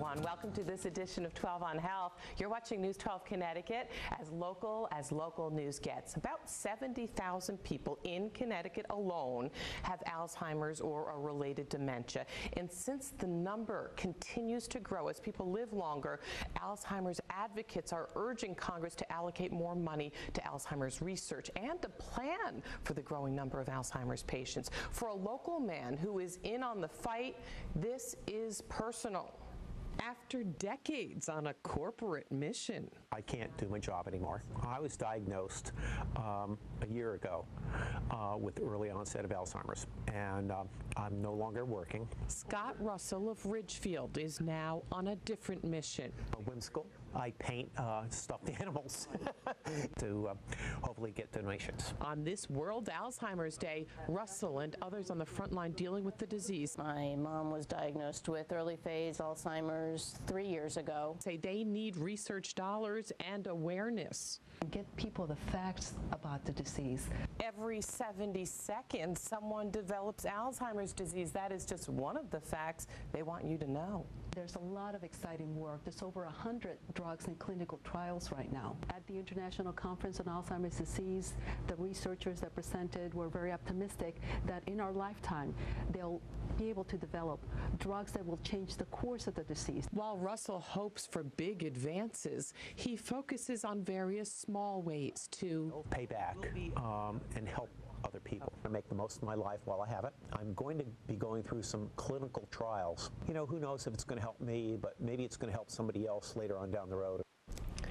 everyone. Welcome to this edition of 12 on Health. You're watching News 12 Connecticut, as local news gets. About 70,000 people in Connecticut alone have Alzheimer's or a related dementia. And since the number continues to grow as people live longer, Alzheimer's advocates are urging Congress to allocate more money to Alzheimer's research and a plan for the growing number of Alzheimer's patients. For a local man who is in on the fight, this is personal. After decades on a corporate mission. I can't do my job anymore. I was diagnosed a year ago with early onset of Alzheimer's, and I'm no longer working. Scott Russell of Ridgefield is now on a different mission. Whimsical. I paint stuffed animals to hopefully get donations. On this World Alzheimer's Day, Russell and others on the front line dealing with the disease. My mom was diagnosed with early phase Alzheimer's 3 years ago. Say they need research dollars and awareness. Get people the facts about the disease. Every 70 seconds, someone develops Alzheimer's disease. That is just one of the facts they want you to know. There's a lot of exciting work. There's over 100 drugs in clinical trials right now. At the International Conference on Alzheimer's Disease, the researchers that presented were very optimistic that in our lifetime, they'll be able to develop drugs that will change the course of the disease. While Russell hopes for big advances, he focuses on various small ways to pay back and help other people. I make the most of my life while I have it. I'm going to be going through some clinical trials. You know, who knows if it's going to help me, but maybe it's going to help somebody else later on down the road.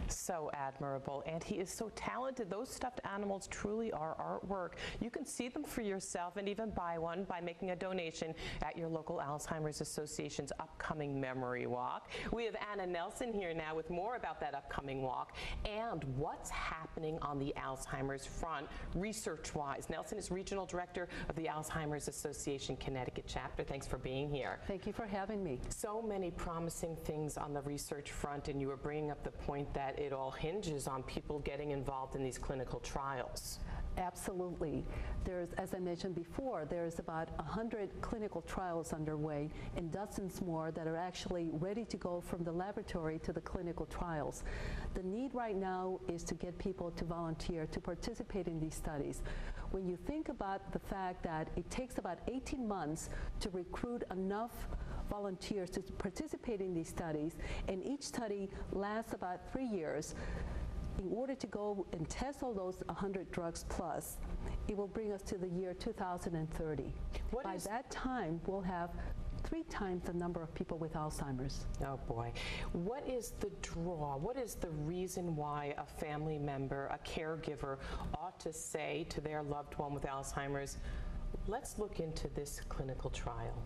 So admirable, and he is so talented. Those stuffed animals truly are artwork. You can see them for yourself and even buy one by making a donation at your local Alzheimer's Association's upcoming memory walk. We have Anna Nelson here now with more about that upcoming walk and what's happening on the Alzheimer's front research-wise. Nelson is Regional Director of the Alzheimer's Association Connecticut chapter. Thanks for being here. Thank you for having me. So many promising things on the research front, and you were bringing up the point that it all hinges on people getting involved in these clinical trials. Absolutely. There's, as I mentioned before, there's about 100 clinical trials underway and dozens more that are actually ready to go from the laboratory to the clinical trials. The need right now is to get people to volunteer to participate in these studies. When you think about the fact that it takes about 18 months to recruit enough volunteers to participate in these studies, and each study lasts about 3 years, in order to go and test all those 100 drugs plus, it will bring us to the year 2030. By that time, we'll have 3 times the number of people with Alzheimer's. Oh boy. What is the draw? What is the reason why a family member, a caregiver, ought to say to their loved one with Alzheimer's, let's look into this clinical trial?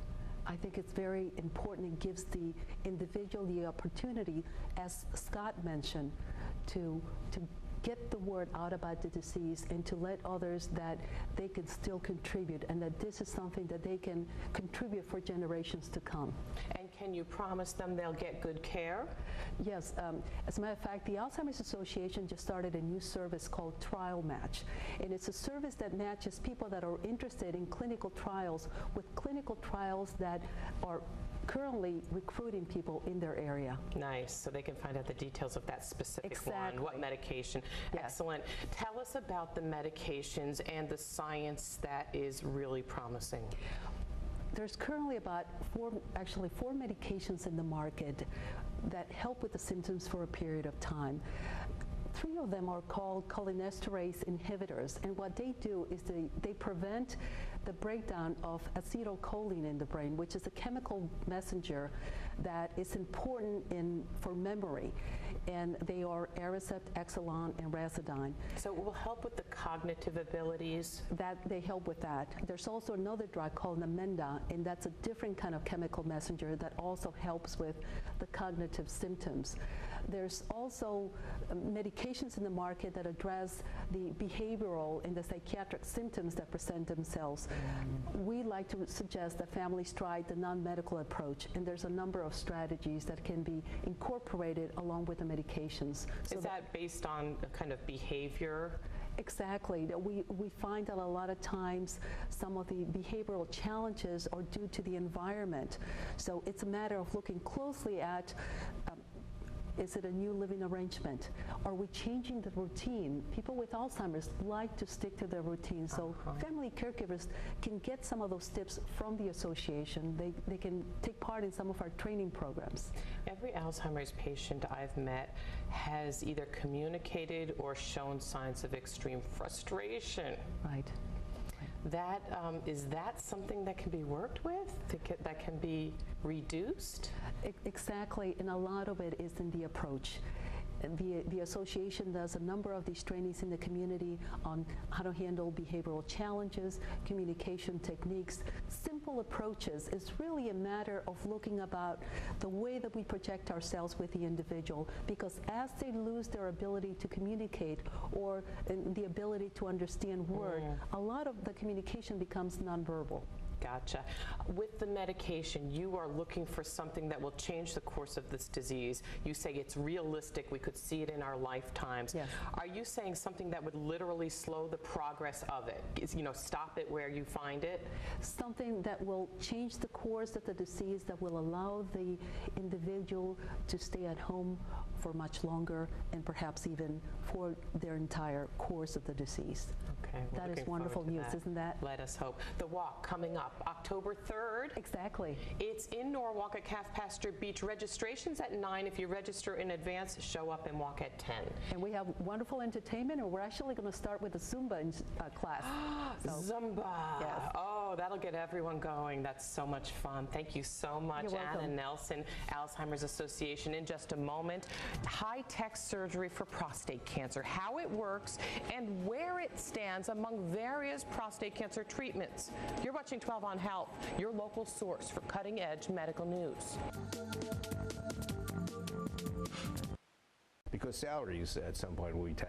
I think it's very important. It gives the individual the opportunity, as Scott mentioned, to get the word out about the disease and to let others that they can still contribute and that this is something that they can contribute for generations to come. And can you promise them they'll get good care? Yes. As a matter of fact, the Alzheimer's Association just started a new service called Trial Match. And it's a service that matches people that are interested in clinical trials with clinical trials that are currently recruiting people in their area. Nice. So they can find out the details of that specific one, what medication. Yes. Excellent. Tell us about the medications and the science that is really promising. There's currently about four medications in the market that help with the symptoms for a period of time. 3 of them are called cholinesterase inhibitors, and what they do is they prevent the breakdown of acetylcholine in the brain, which is a chemical messenger that is important for memory. And they are Aricept, Exelon, and Razidine. So it will help with the cognitive abilities? That they help with that. There's also another drug called Namenda, and that's a different kind of chemical messenger that also helps with the cognitive symptoms. There's also medications in the market that address the behavioral and the psychiatric symptoms that present themselves. We like to suggest that families try the non-medical approach, and there's a number of strategies that can be incorporated along with the medications. So is that based on a kind of behavior? Exactly. That we find that a lot of times some of the behavioral challenges are due to the environment. So it's a matter of looking closely at is it a new living arrangement? Are we changing the routine? People with Alzheimer's like to stick to their routine, so family caregivers can get some of those tips from the association. They can take part in some of our training programs. Every Alzheimer's patient I've met has either communicated or shown signs of extreme frustration. Right. That is that something that can be worked with, that can be reduced? Exactly, and a lot of it is in the approach. The association does a number of these trainings in the community on how to handle behavioral challenges, communication techniques, simple approaches. It's really a matter of looking about the way that we project ourselves with the individual, because as they lose their ability to communicate or the ability to understand word, a lot of the communication becomes nonverbal. Gotcha. With the medication, you are looking for something that will change the course of this disease. You say it's realistic, we could see it in our lifetimes. Yes. Are you saying something that would literally slow the progress of it? Stop it where you find it? Something that will change the course of the disease, that will allow the individual to stay at home for much longer and perhaps even for their entire course of the disease. Okay. That is wonderful news, isn't that? Let us hope. The walk coming up October 3rd. Exactly. It's in Norwalk at Calf Pasture Beach. Registration's at 9. If you register in advance, show up and walk at 10. And we have wonderful entertainment, and we're actually going to start with a Zumba class. Zumba. Yes. Oh, that'll get everyone going. That's so much fun. Thank you so much, You're welcome. Anna Nelson, Alzheimer's Association. In just a moment, high-tech surgery for prostate cancer, how it works, and where it stands among various prostate cancer treatments. You're watching 12 on Health, your local source for cutting-edge medical news. Because salaries at some point will be taxed.